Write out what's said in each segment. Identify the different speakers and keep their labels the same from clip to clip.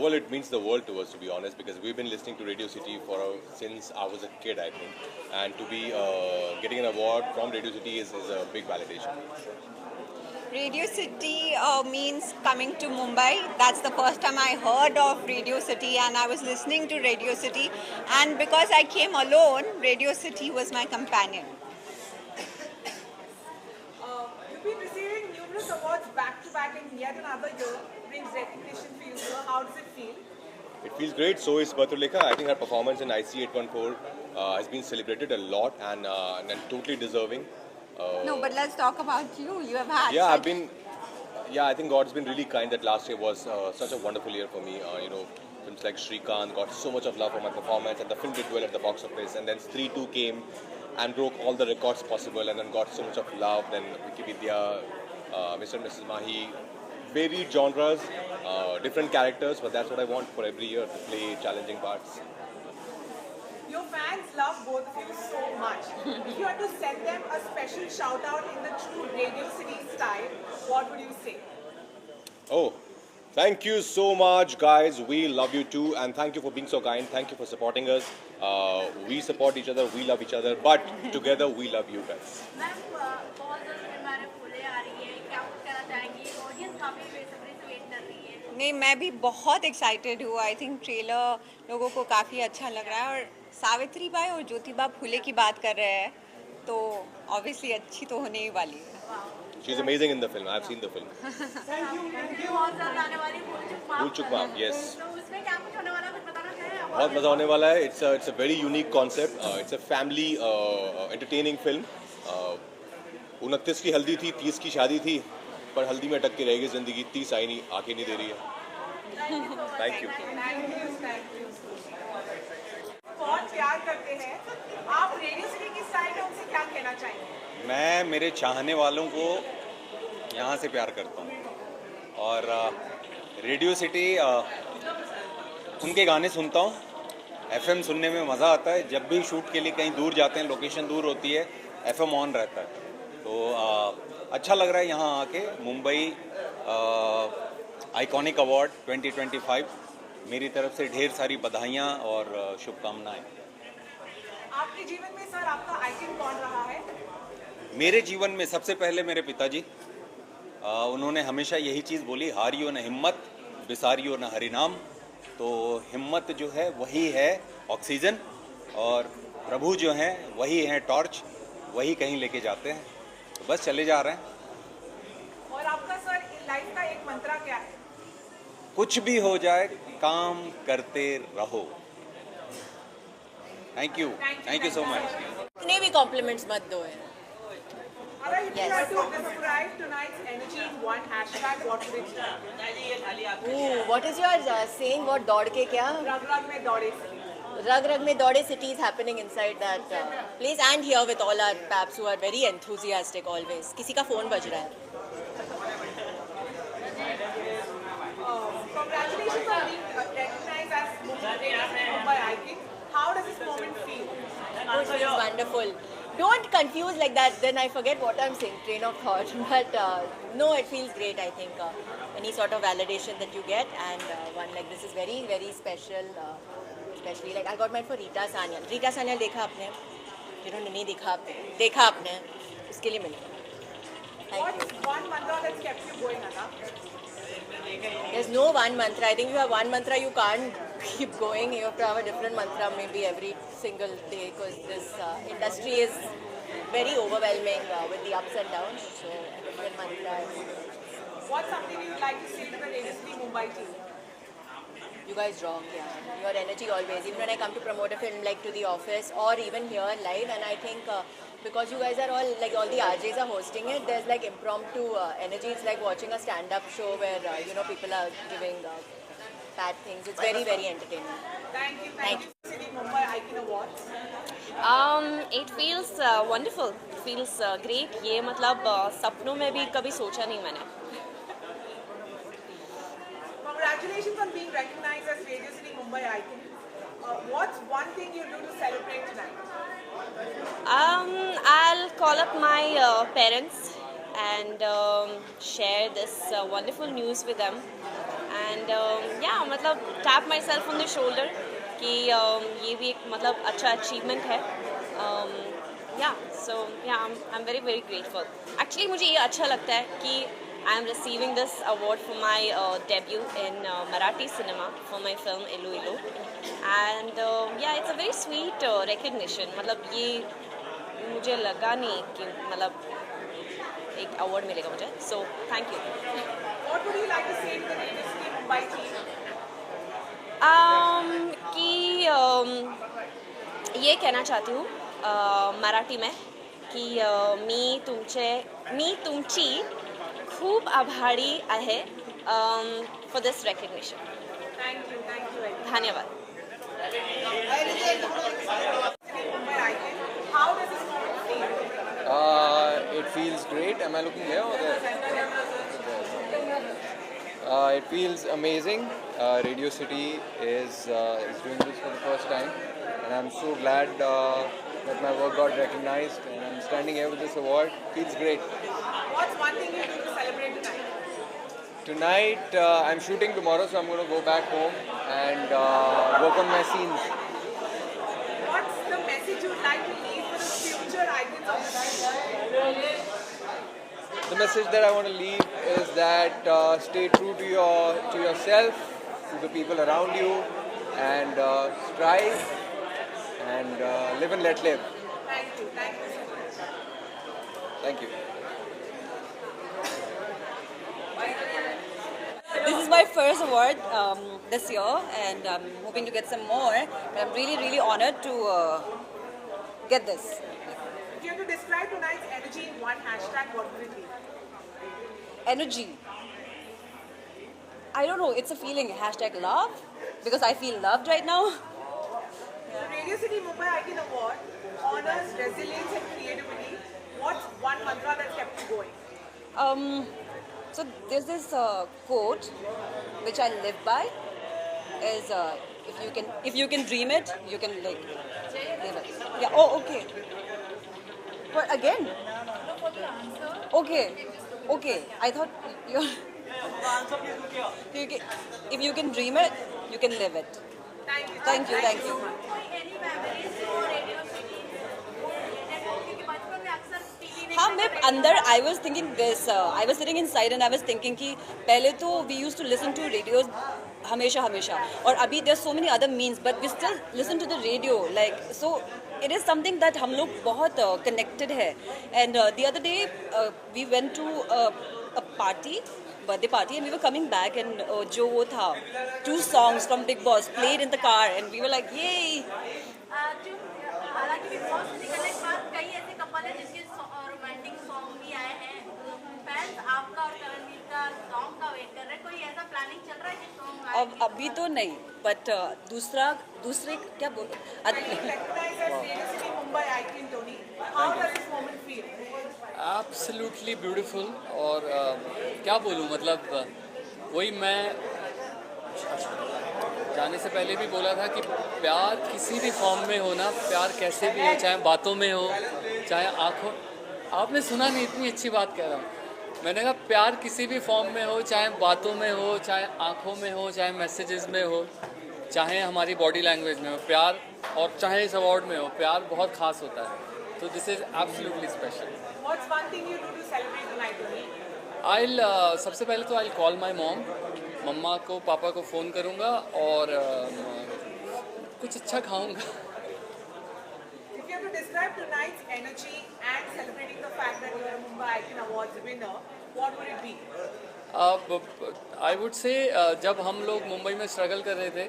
Speaker 1: Well, it means the world to us, to be honest, because we've been listening to Radio City since I was a kid, I think. And to be getting an award from Radio City is a big validation.
Speaker 2: Radio City means coming to Mumbai. That's the first time I heard of Radio City, and I was listening to Radio City. And because I came alone, Radio City was my companion.
Speaker 3: You've been receiving numerous awards back to back, and yet another year brings recognition for you. So how does it feel?
Speaker 1: It feels great. So is Batuleka. I think her performance in IC 814 has been celebrated a lot and totally deserving.
Speaker 2: No, but let's talk about you. You have had.
Speaker 1: Yeah, I think God's been really kind that last year was such a wonderful year for me. Films like Shrikant got so much of love for my performance, and the film did well at the box office. And then Stree 2 came and broke all the records possible, and then got so much of love. Then Wikividya, Mr. and Mrs. Mahi, varied genres, different characters, but that's what I want for every year, to play challenging parts.
Speaker 3: Your fans love both of you so much. If you had to send them a special shout out in the true Radio City style, what would you say?
Speaker 1: Oh, thank you so much, guys. We love you too, and thank you for being so kind. Thank you for supporting us. We support each other, we love each other, but together we love you guys.
Speaker 2: नहीं, मैं भी बहुत excited हूँ. I think trailer लोगों को काफ़ी अच्छा लग रहा है, और सावित्री बाई और ज्योतिबा फुले की बात कर रहे हैं, तो ऑब्वियसली अच्छी तो होने ही वाली है.
Speaker 1: She's amazing in the film. I've seen the film. भूल चुक माफ, yes. बहुत मजा होने वाला है. It's a very unique concept. It's a family entertaining film. 29 की हल्दी थी, 30 की शादी थी, पर हल्दी में अटक के रहेगी जिंदगी. 30 आई नहीं, आके नहीं दे रही है. Thank you.
Speaker 3: बहुत प्यार करते हैं. आप रेडियो सिटी की स्टाइल में उनसे क्या कहना चाहेंगे?
Speaker 4: मैं मेरे चाहने वालों को यहाँ से प्यार करता हूँ, और रेडियो सिटी उनके गाने सुनता हूँ. एफएम सुनने में मज़ा आता है. जब भी शूट के लिए कहीं दूर जाते हैं, लोकेशन दूर होती है, एफएम ऑन रहता है, तो अच्छा लग रहा है यहाँ आके. मुंबई आइकॉनिक अवार्ड 2025, मेरी तरफ से ढेर सारी बधाइयाँ और शुभकामनाएं.
Speaker 3: आपके जीवन में सर आपका आइकन कौन रहा है?
Speaker 4: मेरे जीवन में सबसे पहले मेरे पिताजी. उन्होंने हमेशा यही चीज़ बोली, हारियो न हिम्मत, बिसारियो न हरिनाम. तो हिम्मत जो है वही है ऑक्सीजन, और प्रभु जो हैं वही हैं टॉर्च, वही कहीं लेके जाते हैं. तो बस चले जा रहे हैं.
Speaker 3: और आपका सर लाइफ का एक मंत्रा क्या है?
Speaker 4: कुछ भी हो जाए, काम करते रहो. Thank you so much.
Speaker 5: इतने भी कॉम्प्लीमेंट्स मत दो है.
Speaker 3: If you had to describe tonight's energy in one hashtag, what would it be?
Speaker 5: What is your saying? What दौड़ के क्या?
Speaker 3: रग रग में दौड़े.
Speaker 5: Rag Rag में दौड़े cities happening inside that place, and here with all our paps who are very enthusiastic always. किसी का phone बज रहा है.
Speaker 3: Congratulations on being recognized as Mumbai Icon. How does this moment feel?
Speaker 5: It feels wonderful. Don't confuse like that, then I forget what I'm saying, train of thought. But no, it feels great, I think. Any sort of validation that you get, and one like this is very, very special. Especially like I got mine for Rita Sanyal. Rita Sanyal देखा आपने? जिन्होंने नहीं देखा आपने, उसके लिए मिले.
Speaker 3: What's one mantra that's kept you going, Anna?
Speaker 5: There's no one mantra. I think if you have one mantra, you can't keep going. You have to have a different mantra maybe every single day, because this industry is very overwhelming with the ups and downs. So a different mantra.
Speaker 3: What's something you'd like to say to the Radio City Mumbai team?
Speaker 5: You guys rock, yeah. Your energy always. Even when I come to promote a film like to the office or even here live, and I think because you guys are all like all the RJs are hosting it, there's like impromptu energy. It's like watching a stand-up show where people are giving bad things. It's very, very entertaining.
Speaker 3: Thank you. Thank you. City Mumbai Icon Awards.
Speaker 6: It feels wonderful. It feels great. ये मतलब सपनों में भी कभी सोचा नहीं मैंने.
Speaker 3: Congratulations on being recognized as Radio City Mumbai Icon. What's one thing you do to celebrate tonight?
Speaker 6: I'll call up my parents and share this wonderful news with them. And yeah, मतलब tap myself on the shoulder कि ये भी एक मतलब अच्छा achievement है. Yeah, so yeah, I'm very, very grateful. Actually मुझे ये अच्छा लगता है कि I am receiving this award for my debut in Marathi cinema for my film Ilu Ilu, and yeah, it's a very sweet recognition. मतलब ये मुझे लगा नहीं कि मतलब एक award मिलेगा मुझे. So thank you.
Speaker 3: What would you like to say to the Radio City Mumbai team?
Speaker 6: कि ये कहना चाहती हूँ मराठी में कि मी तुमची खूप आभारी आहे for this recognition.
Speaker 3: Thank you very much.
Speaker 6: धन्यवाद.
Speaker 3: Mumbai Icon. How does this moment feel?
Speaker 7: It feels great. Am I looking here or there? It feels amazing. Radio City is doing this for the first time, and I'm so glad that my work got recognized, and I'm standing here with this award. Feels great.
Speaker 3: What's one thing you do to celebrate tonight?
Speaker 7: Tonight, I'm shooting tomorrow, so I'm going to go back home and work on my scenes.
Speaker 3: What's the message you'd like to leave for the future icons of the night?
Speaker 7: The message that I want to leave is that stay true to yourself, to the people around you, and strive and live and let live.
Speaker 3: Thank you so much.
Speaker 7: Thank you.
Speaker 8: This is my first award this year, and I'm hoping to get some more. But I'm really, really honored to get this.
Speaker 3: If you have to describe tonight's energy in one hashtag, what would it be?
Speaker 8: Energy. I don't know, it's a feeling. Hashtag love, because I feel loved right now.
Speaker 3: The Radio City Mumbai Icon Award honors resilience and creativity. What's one mantra that's kept you going?
Speaker 8: So there's this quote which I live by is if you can dream it, you can like live it. Yeah. Oh, okay. But again. Okay. I thought you're. If you can dream it, you can live it.
Speaker 3: Thank you.
Speaker 8: Thank you. हाँ मैं अंदर I was thinking this I was sitting inside and I was thinking कि पहले तो we used to listen to radios हमेशा और अभी there's so many other means but we still listen to the radio like so it is something that हम लोग बहुत connected है and the other day we went to a birthday party and we were coming back and जो वो था 2 songs from Big Boss played in the car and we were like yay.
Speaker 9: हालांकि big boss से निकलने के बाद कई ऐसे कपल हैं जिनके रोमांटिक सॉन्ग भी आए हैं फैंस आपका और करणवीर का सॉन्ग का वेट कर रहे हैं कोई ऐसा प्लानिंग चल रहा है कि सॉन्ग
Speaker 8: अब अभी तो नहीं, बट दूसरे क्या बोलो
Speaker 3: Recognized as Radio City Mumbai icon, Tony. How does this moment feel?
Speaker 10: Absolutely beautiful. और क्या बोलूँ, मतलब वही मैं जाने से पहले भी बोला था कि प्यार किसी भी फॉर्म में हो ना, प्यार कैसे भी हो, चाहे बातों में हो चाहे आँखों, आपने सुना नहीं, इतनी अच्छी बात कह रहा हूँ। मैंने कहा प्यार किसी भी फॉर्म में हो, चाहे बातों में हो, चाहे आँखों में हो, चाहे मैसेजेस में हो, चाहे हमारी बॉडी लैंग्वेज में हो प्यार, और चाहे इस अवार्ड में हो, प्यार बहुत खास होता है। तो this is absolutely special.
Speaker 3: What's one thing you do to celebrate tonight, Tony?
Speaker 10: सबसे पहले तो आई कॉल माई मॉम, मम्मा को पापा को फ़ोन करूँगा और कुछ अच्छा खाऊँगा।
Speaker 3: If you have to describe tonight's energy and celebrating the fact that you are a Mumbai Icon Awards winner, what would it be?
Speaker 10: I would say जब हम लोग मुंबई में स्ट्रगल कर रहे थे,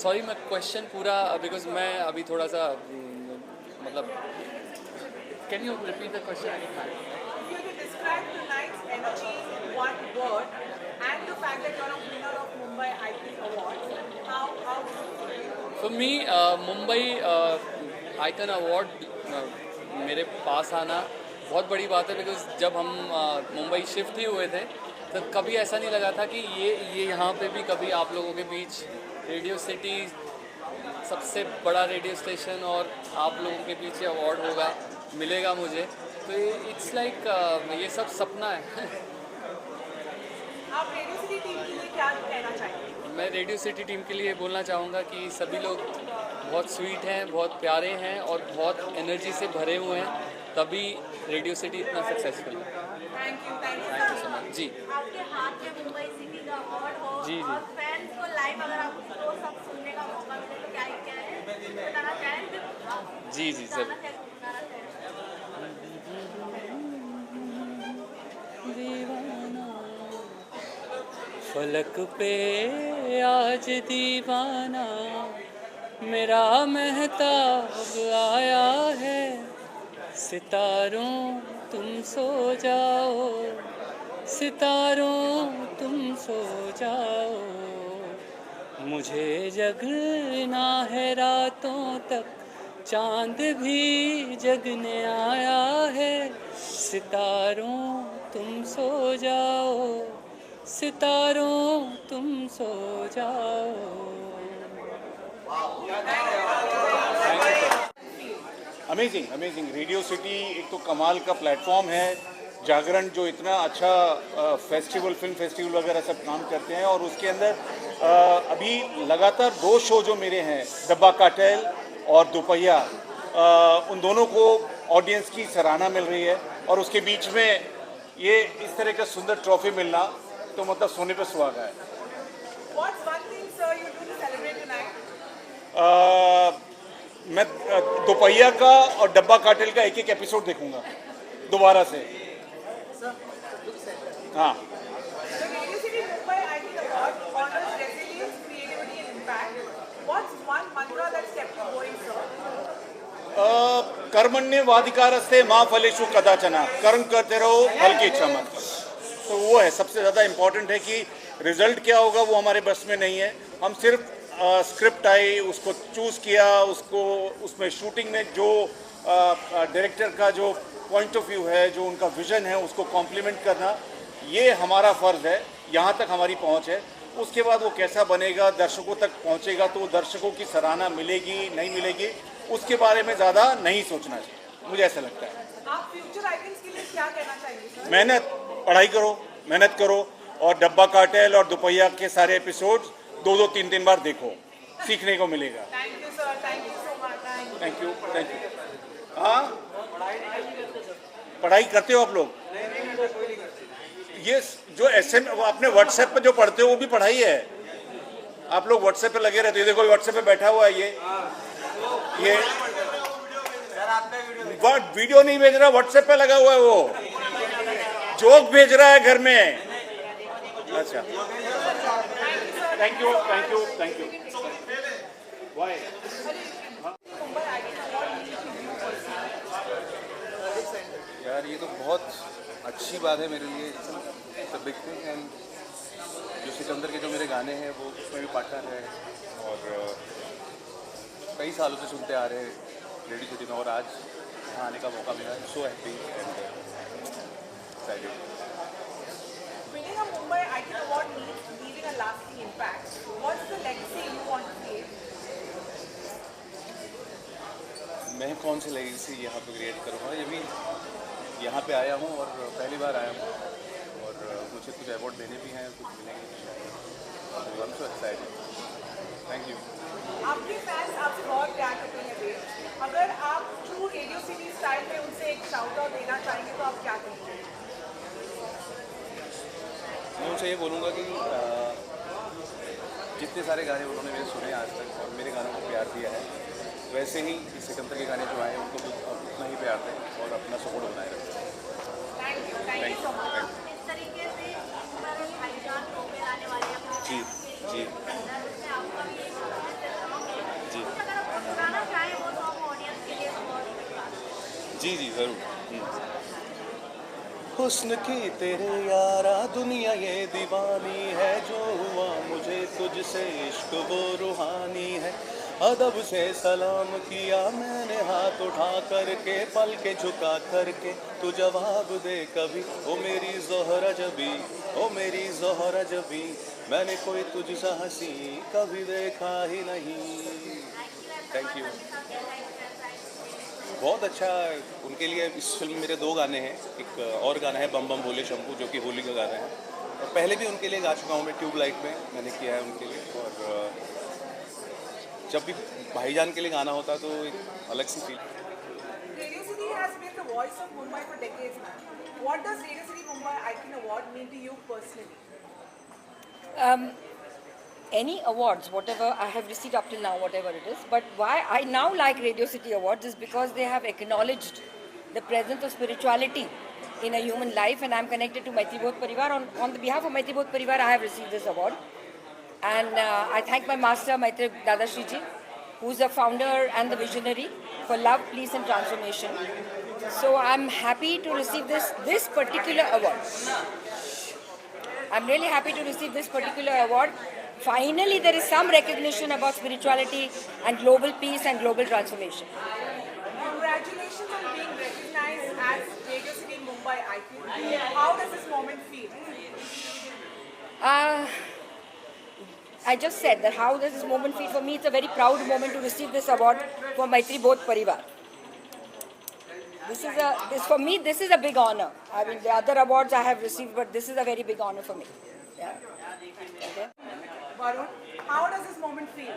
Speaker 10: सॉरी मैं क्वेश्चन पूरा, बिकॉज मैं अभी थोड़ा सा मतलब, can you repeat the question?
Speaker 3: If you have to describe tonight's energy in one word and the fact that you are a winner of Mumbai Icon Awards, how would you feel?
Speaker 10: For me Mumbai icon award मेरे पास आना बहुत बड़ी बात है, because जब हम Mumbai shift ही हुए थे तो कभी ऐसा नहीं लगा था कि ये यहाँ पे भी कभी आप लोगों के बीच रेडियो सिटी सबसे बड़ा रेडियो स्टेशन और आप लोगों के बीच ये अवार्ड होगा, मिलेगा मुझे। तो इट्स लाइक ये सब सपना है।
Speaker 3: आप रेडियो सिटी टीम के लिए क्या कहना चाहेंगे?
Speaker 10: मैं रेडियो सिटी टीम के लिए बोलना चाहूँगा कि सभी लोग बहुत स्वीट हैं, बहुत प्यारे हैं और बहुत एनर्जी से भरे हुए हैं, तभी रेडियो सिटी इतना सक्सेसफुल है।
Speaker 3: थैंक यू
Speaker 10: सो मच जी।
Speaker 9: आपके हाथ में मुंबई सिटी का अवार्ड हो
Speaker 10: जी, जी।
Speaker 9: और फैंस को लाइव अगर आपको सब सुनने का मौका मिले तो क्या है बताना चाहें?
Speaker 10: जी जी सर। फलक पे आज दीवाना मेरा महताब आया है, सितारों तुम सो जाओ, सितारों तुम सो जाओ, मुझे जगना है रातों तक, चांद भी जगने आया है, सितारों तुम सो जाओ, सितारों तुम सो जाओ।
Speaker 11: Amazing amazing. रेडियो सिटी एक तो कमाल का प्लेटफॉर्म है, जागरण जो इतना अच्छा फेस्टिवल, फिल्म फेस्टिवल वगैरह सब काम करते हैं, और उसके अंदर अभी लगातार 2 शो जो मेरे हैं, डब्बा कार्टेल और दोपहिया, उन दोनों को ऑडियंस की सराहना मिल रही है, और उसके बीच में ये इस तरह का सुंदर ट्रॉफी मिलना तो मतलब सोने पे सुहागा है।
Speaker 3: What's one thing, sir, you do to celebrate tonight?
Speaker 11: मैं दोपहिया का और डब्बा कार्टेल का एक एपिसोड देखूंगा दोबारा से। हाँ।
Speaker 3: The Radio City Mumbai Icon Award honors resilience, creativity and impact. What's one mantra that's kept you going, sir?
Speaker 11: कर्मण्येवाधिकारस्ते मा फलेषु कदाचन, कर्म करते रहो, फल की इच्छा मत करो। तो वो है सबसे ज़्यादा इम्पोर्टेंट है कि रिजल्ट क्या होगा वो हमारे बस में नहीं है। हम सिर्फ स्क्रिप्ट आई, उसको चूज़ किया, उसको उसमें शूटिंग में जो डायरेक्टर का जो पॉइंट ऑफ व्यू है, जो उनका विजन है, उसको कॉम्प्लीमेंट करना, ये हमारा फ़र्ज़ है। यहाँ तक हमारी पहुँच है। उसके बाद वो कैसा बनेगा, दर्शकों तक पहुँचेगा तो दर्शकों की सराहना मिलेगी नहीं मिलेगी, उसके बारे में ज़्यादा नहीं सोचना चाहिए, मुझे ऐसा लगता है।
Speaker 3: आप फ्यूचर आइकन्स के लिए क्या कहना चाहेंगे, सर?
Speaker 11: मेहनत, पढ़ाई करो, मेहनत करो, और डब्बा कार्टेल और दोपहिया के सारे एपिसोड्स 2-2, 3-3 बार देखो, सीखने को मिलेगा।
Speaker 3: Thank you sir, thank you so much.
Speaker 11: Thank you, thank you. हाँ, पढ़ाई करते हो आप लोग? ये जो SM अपने व्हाट्सएप पे जो पढ़ते हो वो भी पढ़ाई है। आप लोग व्हाट्सएप पे लगे रहते हो, देखो व्हाट्सएप पे बैठा हुआ है ये वीडियो नहीं भेज रहा, व्हाट्सएप पे लगा हुआ है, वो जोक भेज रहा है घर में। अच्छा, thank you, thank you, thank you. Why?
Speaker 12: यार ये तो बहुत अच्छी बात है मेरे लिए, it's a big thing, and जो सिकंदर के जो मेरे गाने हैं वो उसमें भी पार्टनर है और कई सालों से सुनते आ रहे हैं रेडियो सिटी में और आज यहाँ आने का मौका मिला। So happy and excited.
Speaker 3: Winning a Mumbai Icon Award means leaving a lasting impact. What's the legacy you want to create?
Speaker 12: मैं कौन सी लेगेसी यहाँ पे क्रिएट करूँगा? ये भी यहाँ पे आया हूँ और पहली बार आया हूँ और मुझे कुछ अवार्ड देने भी हैं, कुछ मिलेंगे। I'm so excited. Thank you.
Speaker 3: आपके फैंस आपसे बहुत प्यार करते हैं बेल। अगर आप ट्रू रेडियो सिटी स्टाइल में उनसे एक शाउट आउट देना चाहेंगे तो आप क्या कहेंगे?
Speaker 12: मैं उनसे ये बोलूँगा कि जितने सारे गाने उन्होंने मेरे सुने आज तक और मेरे गानों को प्यार दिया है, वैसे ही इस सिकंदर के गाने जो आए हैं उनको भी उतना ही प्यार दें और अपना सपोर्ट बनाए रखें।
Speaker 3: Thank you so much.
Speaker 9: इस तरीके से भाईजान को मिलाने वाले अपने
Speaker 12: जी जी
Speaker 9: उसमें आपका भी एक
Speaker 12: जी
Speaker 9: कुछ अगर आप सुनाना चाहें वो सॉन्ग ऑडियंस के लिए तो बहुत
Speaker 12: जी जी ज़रूर। हुस्न की तेरे यारा दुनिया ये दीवानी है, जो हुआ मुझे तुझसे इश्क वो रूहानी है। अदब से सलाम किया मैंने हाथ उठा करके, पल के झुका करके तू जवाब दे कभी। ओ मेरी ज़ोहरा जबी, ओ मेरी ज़ोहरा जबी, मैंने कोई तुझसा हंसी कभी देखा ही नहीं। Thank you. बहुत अच्छा उनके लिए। इस फिल्म में मेरे 2 गाने हैं। एक और गाना है बम बम भोले शंभू जो कि होली का गाना है, और पहले भी उनके लिए गा चुका हूँ मैं, ट्यूबलाइट में मैंने किया है उनके लिए। और जब भी भाईजान के लिए गाना होता तो एक अलग सी feel.
Speaker 3: Radio City has been the voice of Mumbai for decades now. What does Radio City Mumbai Icon Award mean to you personally?
Speaker 8: Any awards, whatever I have received up till now, whatever it is. But why I now like Radio City Awards is because they have acknowledged the presence of spirituality in a human life, and I'm connected to Maitri Bodh Parivar. On the behalf of Maitri Bodh Parivar, I have received this award. And I thank my master, Maitri Dadashri ji, who's the founder and the visionary for love, peace and transformation. So I'm happy to receive this particular award. I'm really happy to receive this particular award. Finally, there is some recognition about spirituality and global peace and global transformation.
Speaker 3: Congratulations on being recognized as Radio City Mumbai Icon. How does this moment feel?
Speaker 8: I just said that how does this moment feel for me? It's a very proud moment to receive this award for Maitri Bodh Parivar. For me, this is a big honor. I mean, the other awards I have received, but this is a very big honor for me. Yeah. Okay.
Speaker 3: Varun, how does this moment feel?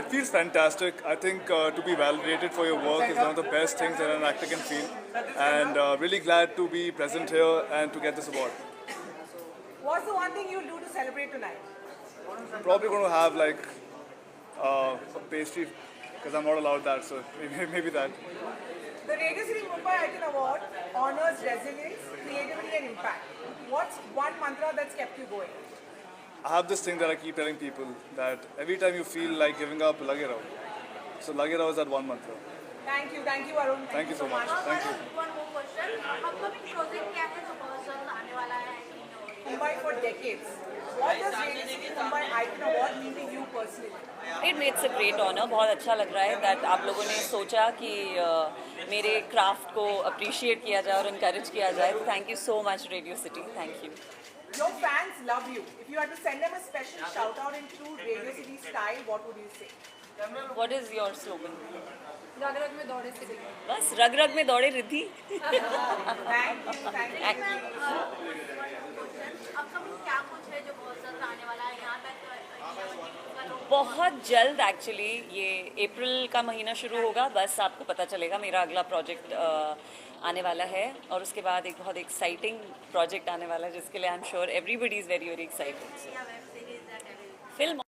Speaker 13: It feels fantastic. I think to be validated for your work is one of the best things that an actor can feel. And really glad to be present here and to get this award.
Speaker 3: What's the one thing you'll do to celebrate tonight?
Speaker 13: Probably going to have like a pastry because I'm not allowed that, so maybe that.
Speaker 3: The Radio City Mumbai Icon Award honors resilience, creativity and impact. What's one mantra that's kept you going?
Speaker 13: I have this thing that I keep telling people that every time you feel like giving up, lage raho. So lage raho is that one mantra.
Speaker 3: Thank you, Arun.
Speaker 13: Thank you so much. Thank you.
Speaker 9: one more question. Upcoming project क्या है जो बहुत जल्द आने वाला है?
Speaker 3: Mumbai for decades. What does Radio City Mumbai Icon Award mean to you personally?
Speaker 8: It's a great honor. बहुत अच्छा लग रहा है that आप लोगों ने सोचा कि मेरे क्राफ्ट को अप्रिशिएट किया जाए और इनकरेज किया जाए. Thank you so much Radio City. Thank you.
Speaker 3: Your fans love you. If you had to send them a special shout out in true Radio City style, what would you say?
Speaker 8: What is your slogan?
Speaker 9: रग रग में दौड़े city.
Speaker 8: बस रग रग में दौड़े Riddhi.
Speaker 3: Thank you.
Speaker 9: Upcoming क्या कुछ है जो बहुत जल्द आने वाला है यहाँ तक?
Speaker 8: बहुत जल्द एक्चुअली ये अप्रैल का महीना शुरू होगा. बस आपको पता चलेगा मेरा अगला प्रोजेक्ट आने वाला है और उसके बाद एक बहुत एक्साइटिंग प्रोजेक्ट आने वाला है जिसके लिए I am sure everybody is very very excited. Film